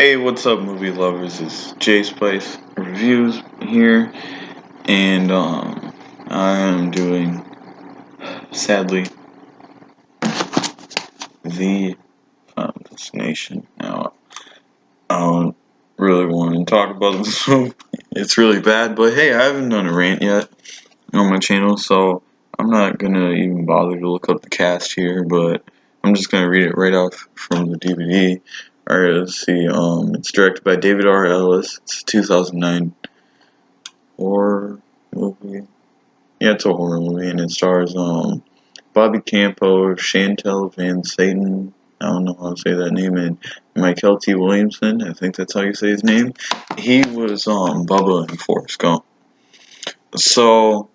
Hey, what's up, movie lovers? It's Jay Spice Reviews here, and I am doing, sadly, the Final Destination. Now, I don't really want to talk about this movie. It's really bad, but hey, I haven't done a rant yet on my channel, so I'm not gonna even bother to look up the cast here, but I'm just gonna read it right off from the DVD. Alright, let's see. It's directed by David R. Ellis. It's a 2009 horror movie. Yeah, it's a horror movie, and it stars Bobby Campo, Chantel Van Satan. I don't know how to say that name, and Michael T. Williamson. I think that's how you say his name. He was Bubba in Forrest Gump. So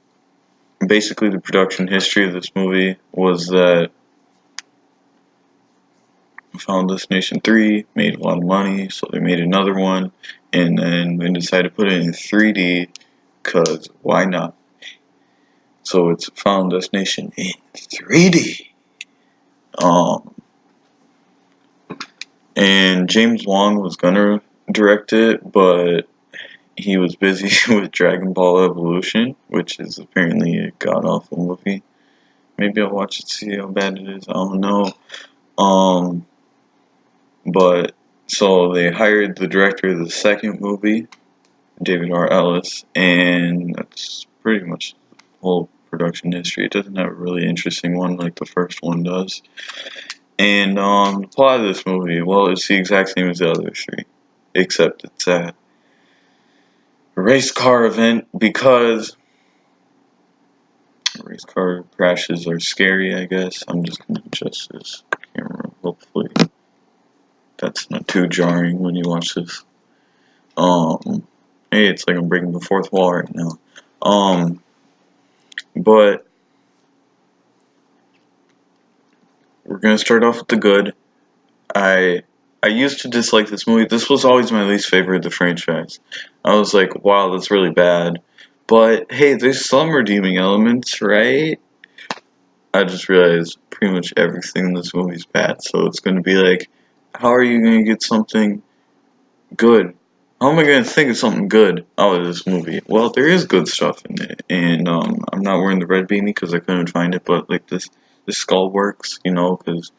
basically, the production history of this movie was that Final Destination 3 made a lot of money, so they made another one, and then they decided to put it in 3D, because why not? So it's Final Destination in 3D. Um, and James Wong was gonna direct it, but he was busy with Dragon Ball Evolution, which is apparently a god awful movie. Maybe I'll watch it to see how bad it is. I don't know. Um, but so they hired the director of the second movie, David R. Ellis, and that's pretty much the whole production history. It doesn't have a really interesting one like the first one does. And the plot of this movie, well, it's the exact same as the other three, except it's a race car event because race car crashes are scary, I guess. I'm just gonna adjust this camera. Hopefully, that's not too jarring when you watch this. Hey, it's like I'm breaking the fourth wall right now. Um, but we're gonna start off with the good. I I used to dislike this movie. This was always my least favorite of the franchise. I was like, wow, that's really bad. But hey, there's some redeeming elements, right? I just realized pretty much everything in this movie is bad. So it's going to be like, how are you going to get something good? How am I going to think of something good out of this movie? Well, there is good stuff in it, and I'm not wearing the red beanie because I couldn't find it. But like this skull works, because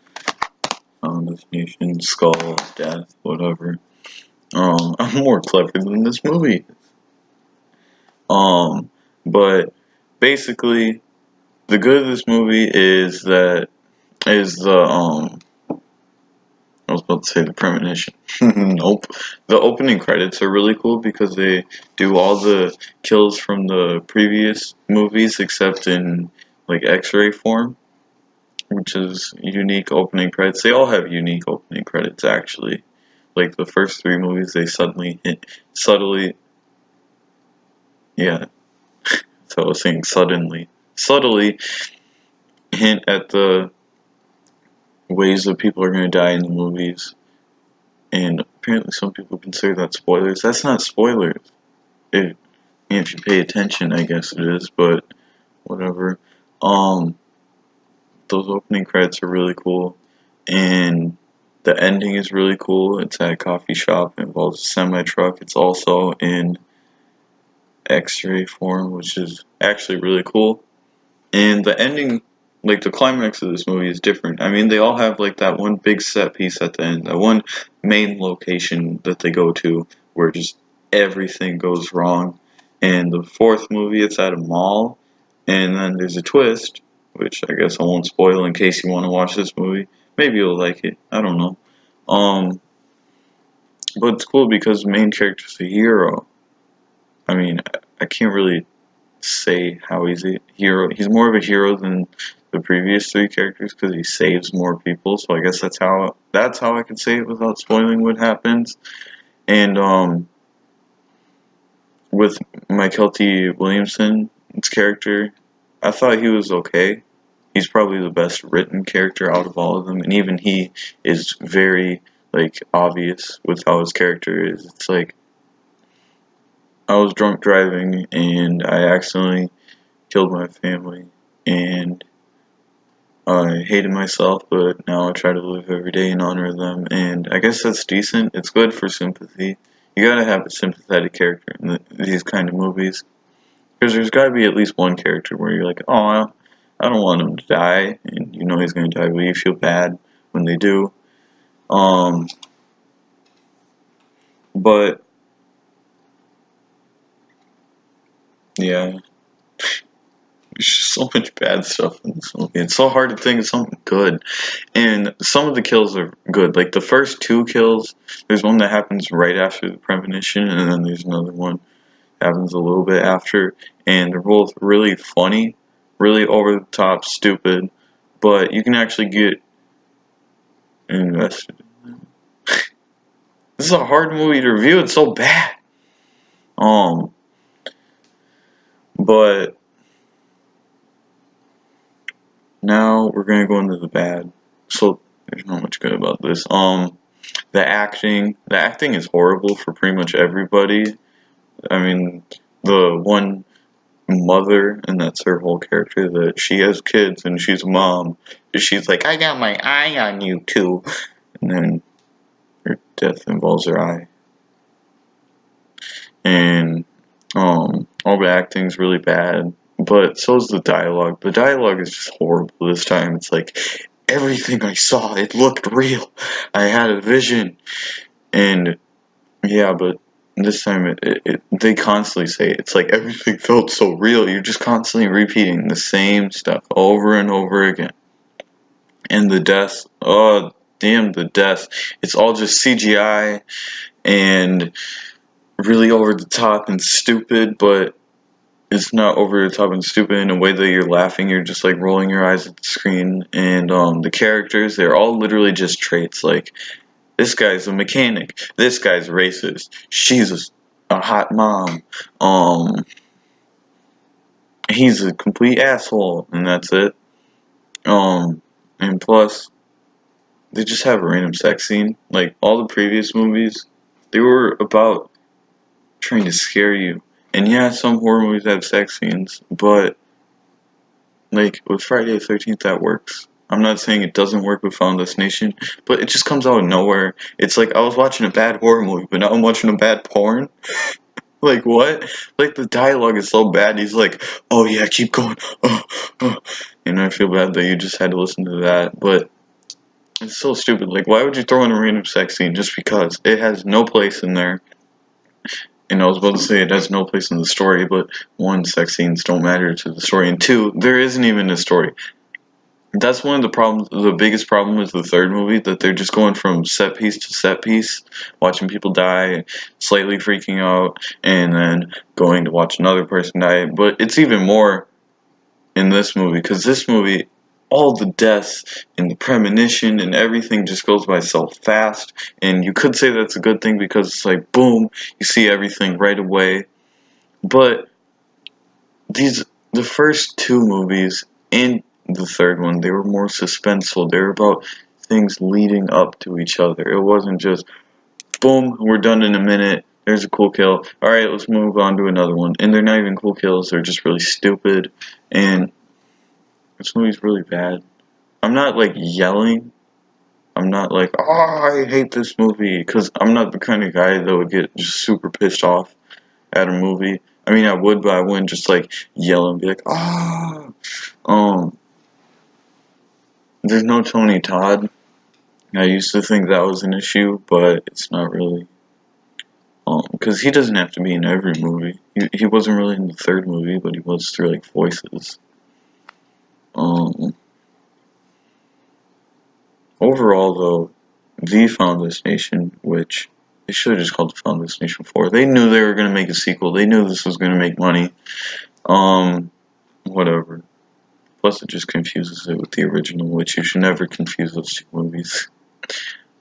Destination, skull, death, whatever. I'm more clever than this movie. Um, but basically, the good of this movie is that is the I was about to say the premonition. Nope. The opening credits are really cool because they do all the kills from the previous movies except in like X-ray form, which is unique opening credits. They all have unique opening credits actually. Like the first three movies, they subtly, yeah. So I was saying subtly hint at the ways that people are going to die in the movies, and apparently some people consider that spoilers. That's not spoilers. If you pay attention, I guess it is, but whatever. Um, those opening credits are really cool, and the ending is really cool. It's at a coffee shop. It involves a semi truck. It's also in X-ray form, which is actually really cool. And the ending, like the climax of this movie, is different. I mean, they all have like that one big set piece at the end, that one main location that they go to where just everything goes wrong. And the fourth movie, it's at a mall, and then there's a twist, which I guess I won't spoil in case you want to watch this movie. Maybe you'll like it. I don't know. Um, but it's cool because the main character's a hero. I mean, I can't really say how he's a hero. He's more of a hero than the previous three characters because he saves more people. So I guess that's how I can say it without spoiling what happens. And with Michael T. Williamson's character, I thought he was okay. He's probably the best written character out of all of them, and even he is very like obvious with how his character is. It's like I was drunk driving and I accidentally killed my family, and I hated myself, but now I try to live every day in honor of them, and I guess that's decent. It's good for sympathy. You gotta have a sympathetic character in these kind of movies, because there's gotta be at least one character where you're like, oh, I don't want him to die, and you know he's gonna die, but you feel bad when they do. Um, but yeah, there's just so much bad stuff in this movie. It's so hard to think of something good. And some of the kills are good. Like the first two kills, there's one that happens right after the premonition, and then there's another one that happens a little bit after. And they're both really funny, really over the top, stupid, but you can actually get invested in them. This is a hard movie to review. It's so bad. Um, but now we're gonna go into the bad. So there's not much good about this. The acting is horrible for pretty much everybody. I mean, the one mother, and that's her whole character, that she has kids and she's a mom. She's like, I got my eye on you too. And then her death involves her eye. And all the acting's really bad. But so is the dialogue. The dialogue is just horrible this time. It's like, everything I saw, it looked real. I had a vision. And yeah, but this time they constantly say it. It's like everything felt so real. You're just constantly repeating the same stuff over and over again. And the deaths, oh damn, the deaths. It's all just CGI and really over the top and stupid, but it's not over the top and stupid in a way that you're laughing. You're just like rolling your eyes at the screen. And the characters, they're all literally just traits. Like, this guy's a mechanic. This guy's racist. She's a hot mom. He's a complete asshole, and that's it. And plus, they just have a random sex scene. Like all the previous movies, they were about trying to scare you. And yeah, some horror movies have sex scenes, but like with Friday the 13th, that works. I'm not saying it doesn't work with Final Destination, but it just comes out of nowhere. It's like I was watching a bad horror movie, but now I'm watching a bad porn. Like what? Like the dialogue is so bad. He's like, "Oh yeah, keep going." And I feel bad that you just had to listen to that, but it's so stupid. Like, why would you throw in a random sex scene just because? It has no place in there. And I was about to say it has no place in the story, but one, sex scenes don't matter to the story, and two, there isn't even a story. That's one of the problems. The biggest problem with the third movie, that they're just going from set piece to set piece, watching people die, slightly freaking out, and then going to watch another person die. But it's even more in this movie, because this movie, all the deaths and the premonition and everything just goes by so fast. And you could say that's a good thing because it's like boom, you see everything right away. But the first two movies and the third one, they were more suspenseful. They were about things leading up to each other. It wasn't just boom, we're done in a minute. There's a cool kill. All right, let's move on to another one. And they're not even cool kills. They're just really stupid. And this movie's really bad. I'm not like yelling. I'm not like, oh, I hate this movie, because I'm not the kind of guy that would get just super pissed off at a movie. I mean, I would, but I wouldn't just like yell and be like, ah. There's no Tony Todd. I used to think that was an issue, but it's not really. Because he doesn't have to be in every movie. He wasn't really in the third movie, but he was through like voices. Overall, though, the Final Destination, which they should have just called the Final Destination 4. They knew they were going to make a sequel. They knew this was going to make money. Whatever. Plus, it just confuses it with the original, which you should never confuse those two movies.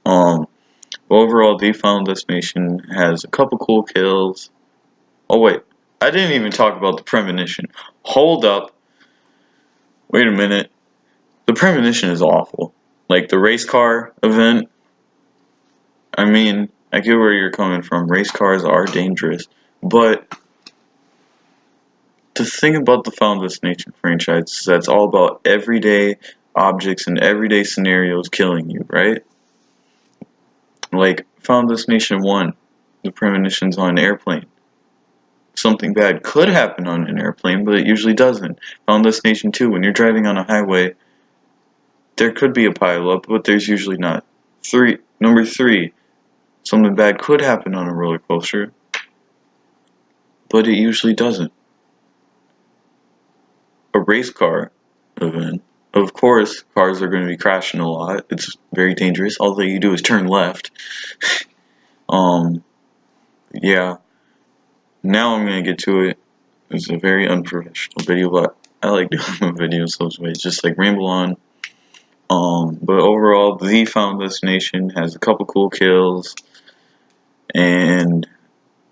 Overall, the Final Destination has a couple cool kills. Oh, wait. I didn't even talk about the premonition. Hold up. Wait a minute. The premonition is awful. Like, the race car event, I mean, I get where you're coming from. Race cars are dangerous. But the thing about the Final Destination franchise is that it's all about everyday objects in everyday scenarios killing you, right? Like Final Destination 1, the premonitions on an airplane. Something bad could happen on an airplane, but it usually doesn't. Final Destination 2, when you're driving on a highway, there could be a pileup, but there's usually not. Number 3, something bad could happen on a roller coaster, but it usually doesn't. A race car event. Of course, cars are going to be crashing a lot. It's very dangerous. All that you do is turn left. Yeah. Now I'm going to get to it. It's a very unprofessional video, but I like doing my videos those ways, just like ramble on. But overall, the Final Destination has a couple cool kills and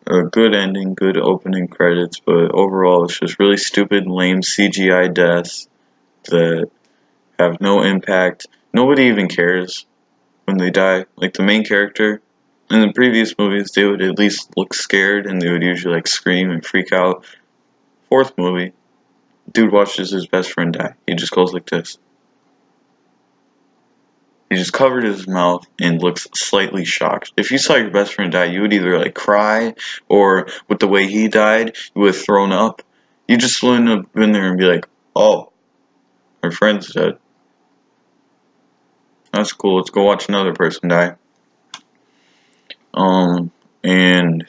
a good ending, good opening credits, but overall it's just really stupid, lame CGI deaths that have no impact. Nobody even cares when they die. Like the main character in the previous movies, they would at least look scared and they would usually like scream and freak out. Fourth movie, dude watches his best friend die. He just goes like this. He just covered his mouth and looks slightly shocked. If you saw your best friend die, you would either like cry, or with the way he died, you would have thrown up. You just wouldn't have been there and be like, oh, our friend's dead. That's cool. Let's go watch another person die. And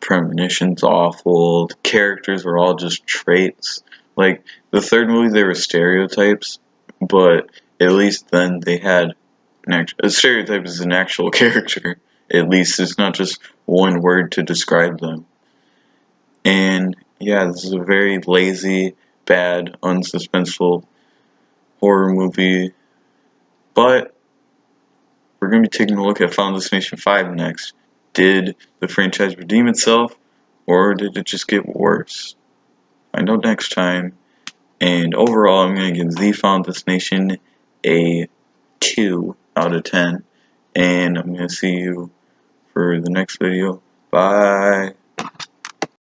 premonition's awful. The characters are all just traits. Like the third movie, they were stereotypes, but at least then they had a stereotype is an actual character. At least it's not just one word to describe them. And yeah, this is a very lazy, bad, unsuspenseful horror movie. But we're going to be taking a look at Final Destination 5 next. Did the franchise redeem itself, or did it just get worse? Find out next time. And overall, I'm going to give the Final Destination a 2 out of 10. And I'm going to see you for the next video. Bye.